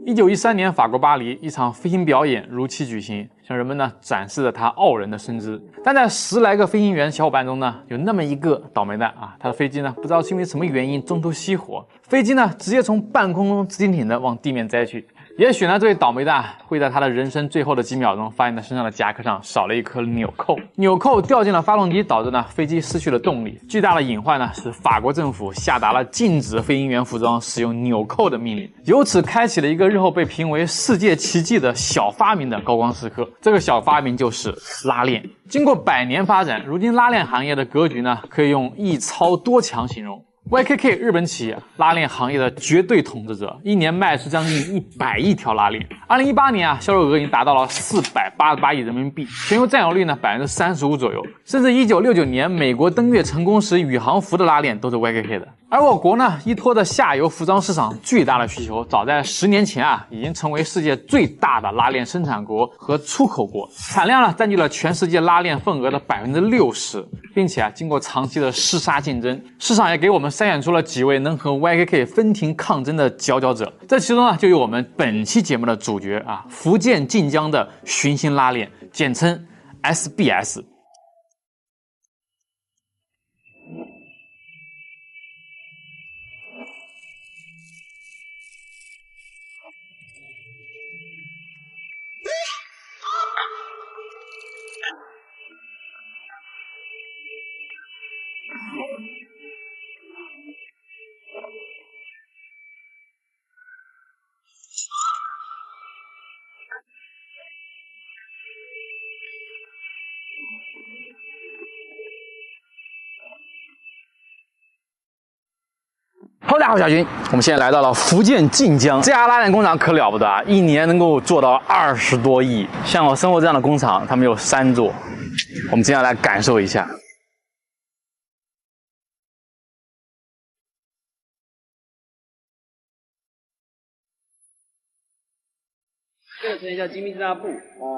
1913年，法国巴黎，一场飞行表演如期举行，向人们呢展示了他傲人的身姿。但在10来个飞行员小伙伴中呢，有那么一个倒霉蛋啊，他的飞机呢不知道是因为什么原因中途熄火，飞机呢直接从半空中直挺挺的往地面栽去。也许呢，这位倒霉蛋会在他的人生最后的几秒钟，发现他身上的夹克上少了一颗纽扣，纽扣掉进了发动机，导致呢飞机失去了动力。巨大的隐患呢，是法国政府下达了禁止飞行员服装使用纽扣的命令，由此开启了一个日后被评为世界奇迹的小发明的高光时刻。这个小发明就是拉链。经过100年发展，如今拉链行业的格局呢，可以用一超多强形容。YKK 日本企业拉链行业的绝对统治者，一年卖出将近100亿条拉链。2018年销售额已经达到了488亿人民币，全球占有率呢35%左右。甚至1969年美国登月成功时宇航服的拉链都是 YKK 的。而我国呢，依托着下游服装市场巨大的需求，早在10年前已经成为世界最大的拉链生产国和出口国，产量呢占据了全世界拉链份额的60%，并且经过长期的厮杀竞争，市场也给我们筛选出了几位能和 YKK 分庭抗争的佼佼者。这其中呢，就有我们本期节目的主角福建晋江的寻星拉链，简称 SBS。大家好，小军，我们现在来到了福建晋江，这家拉链工厂可了不得一年能够做到20多亿。像我身后这样的工厂，他们有3座，我们接下来感受一下。这个成员叫精密制造部，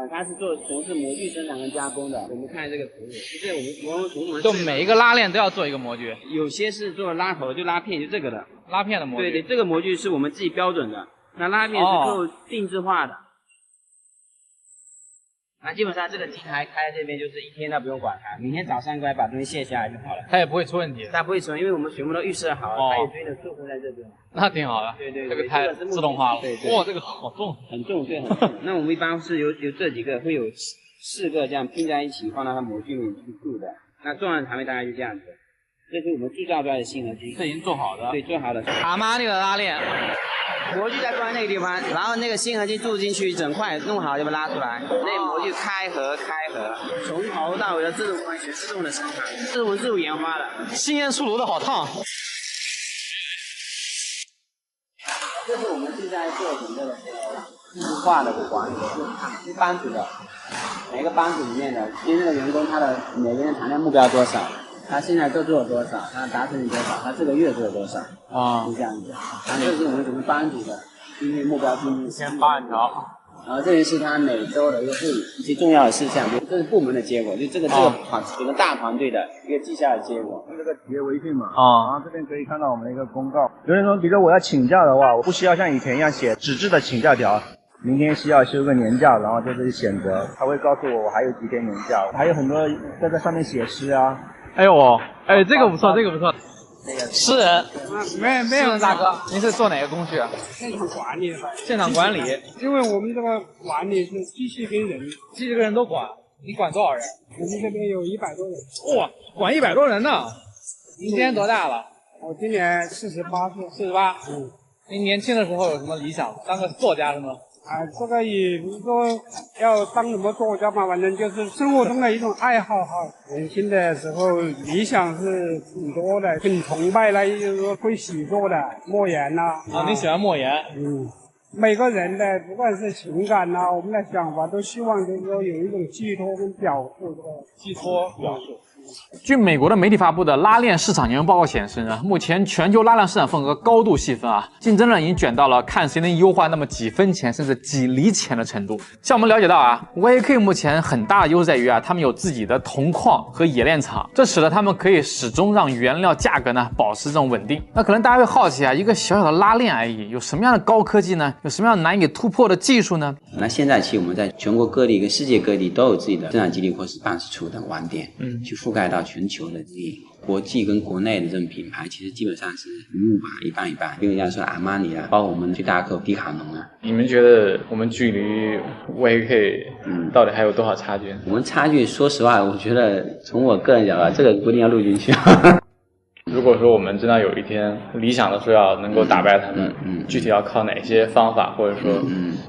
它是从事模具生产跟加工的。我们看这个图里，就是我们从就每一个拉链都要做一个模具，有些是做拉头，就拉片，就这个的拉片的模具。对，这个模具是我们自己标准的，那拉片是够定制化的。那基本上这个机台开这边就是1天都不用管它，明天早上过来把东西卸下来就好了。它也不会出问题。它不会出问题，因为我们全部都预设好了，它有堆的束缚在这边。那挺好的。对对，这个太自动化了。对。哇，这个好重，很重，对，很重。那我们一般是有这几个，会有4个这样拼在一起，放到它模具里面去铸的。那重量的长度大概就这样子。这是我们铸造出来的锌合金，这已经做好的。对，做好的。阿玛尼的拉链。模具在放在那个地方，然后那个锌合金注进去，整块弄好就把它拉出来。那模具开合，从头到尾的自动关系，自动的生产，是我们自主研发的。新鲜出炉的好烫。这是我们现在做整个的自动化的管理，是班组的，每个班组里面的，因为那个员工他的每个人产量目标多少。他现在都做了多少？他达成了多少？他这个月做了多少？是这样子。然后这是我们整个班组的今天目标今天先发1条。然后这里是他每周的一个会议，一些重要的事项，这是部门的结果，就这个整个大团队的一个绩效的结果。这个企业微信嘛，然后这边可以看到我们的一个公告。有人说，比如我要请假的话，我不需要像以前一样写纸质的请假条。明天需要休个年假，然后在这里选择，他会告诉我还有几天年假，还有很多在这上面写诗啊。哎呦，这个不错，这个不错。诗人，没有大哥，您是做哪个工序？现场管理的。现场管理，因为我们这个管理是机器跟人，机器跟人都管。你管多少人？我们这边有100多人。哇，管100多人呢！您今年多大了？我今年48岁。48。您年轻的时候有什么理想？当个作家是吗？这个也不是说要当什么作家嘛，反正就是生活中的一种爱好哈。年轻的时候理想是挺多的，很崇拜那就是说会写作的莫言呐。你喜欢莫言？每个人的不管是情感我们的想法都希望就是说有一种寄托跟表述，寄托表述。据美国的媒体发布的拉链市场研究报告显示呢，目前全球拉链市场份额高度细分啊，竞争呢已经卷到了看谁能优化那么几分钱甚至几厘钱的程度。像我们了解到啊 ，YK 目前很大的优势在于啊，他们有自己的铜矿和冶炼厂，这使得他们可以始终让原料价格呢保持这种稳定。那可能大家会好奇啊，一个小小的拉链而已，有什么样的高科技呢？有什么样难以突破的技术呢？那现在其实我们在全国各地跟世界各地都有自己的生产基地或是办事处等网点，去覆盖到全球的这些国际跟国内的这种品牌，其实基本上是服务吧，一半一半。比如人家说阿玛尼啊，包括我们最大的客户迪卡侬啊。你们觉得我们距离 YK 到底还有多少差距？我们差距，说实话，我觉得从我个人角度，这个不一定要录进去。如果说我们真的有一天理想的说要能够打败他们，具体要靠哪些方法，或者说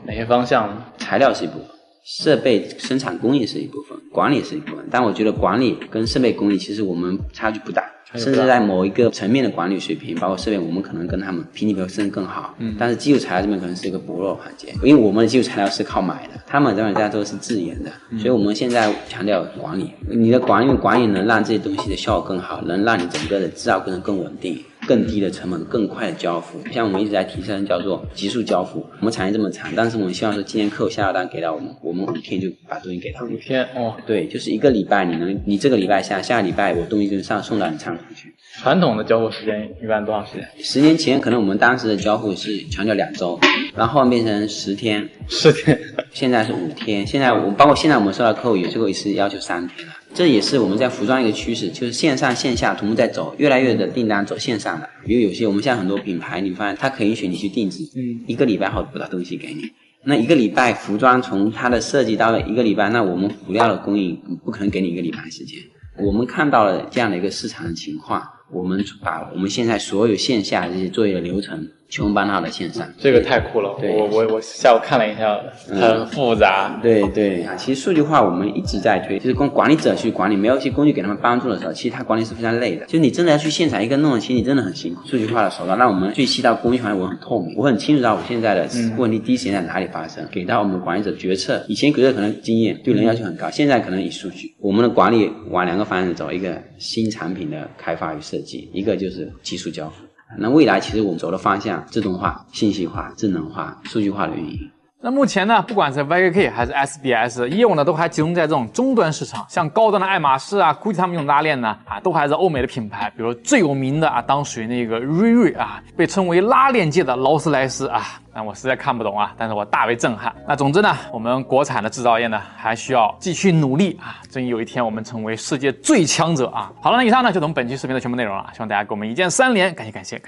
哪些方向呢？材料是一部分，设备生产工艺是一部分，管理是一部分。但我觉得管理跟设备工艺其实我们差距不大，甚至在某一个层面的管理水平，包括设备，我们可能跟他们平起平坐甚至更好。但是基础材料这边可能是一个薄弱环节，因为我们的基础材料是靠买的，他们这边大家都是自研的，所以我们现在强调管理。你的管理能让这些东西的效果更好，能让你整个的制造过程更稳定。更低的成本，更快的交付。像我们一直在提升叫做极速交付。我们产业这么长，但是我们希望说今天客户下单给到我们5天就把东西给他们。5天哦，对，就是1个礼拜，你这个礼拜下个礼拜我东西就送到你仓库去。传统的交付时间一般多长时间？10年前可能我们当时的交付是强调2周，然后后面变成10天，10天，现在是5天。现在包括现在我们收到客户有时候也是要求3天了。这也是我们在服装一个趋势，就是线上线下同步在走，越来越的订单走线上的。比如有些我们现在很多品牌，你发现它可以允许你去定制，1个礼拜后不到东西给你。那1个礼拜服装从它的设计到了1个礼拜，那我们辅料的供应不可能给你1个礼拜时间。我们看到了这样的一个市场的情况，我们把我们现在所有线下的这些作业的流程全部搬到了线上。这个太酷了，我下午看了一下，很复杂。对啊，其实数据化我们一直在推，就是跟管理者去管理，没有一些工具给他们帮助的时候，其实他管理是非常累的。就是你真的要去现场一个弄，其实你真的很辛苦。数据化的手段让我们最细到工艺环节，我很透明，我很清楚到我现在的问题第一时间在哪里发生，给到我们管理者决策。以前决策可能经验对人要求很高，现在可能以数据。我们的管理往2个方向走，一个新产品的开发与设计，一个就是技术交付。那未来其实我们走的方向，自动化、信息化、智能化、数据化的运营。那目前呢，不管是 YKK 还是 SBS 业务呢，都还集中在这种终端市场，像高端的爱马仕啊、GUCCI 他们用拉链呢，都还是欧美的品牌，比如最有名的当属于那个瑞瑞啊，被称为拉链界的劳斯莱斯啊。但我实在看不懂啊，但是我大为震撼。那总之呢，我们国产的制造业呢，还需要继续努力啊，争有一天我们成为世界最强者啊。好了，那以上呢就是我们本期视频的全部内容了，希望大家给我们一键3连，感谢。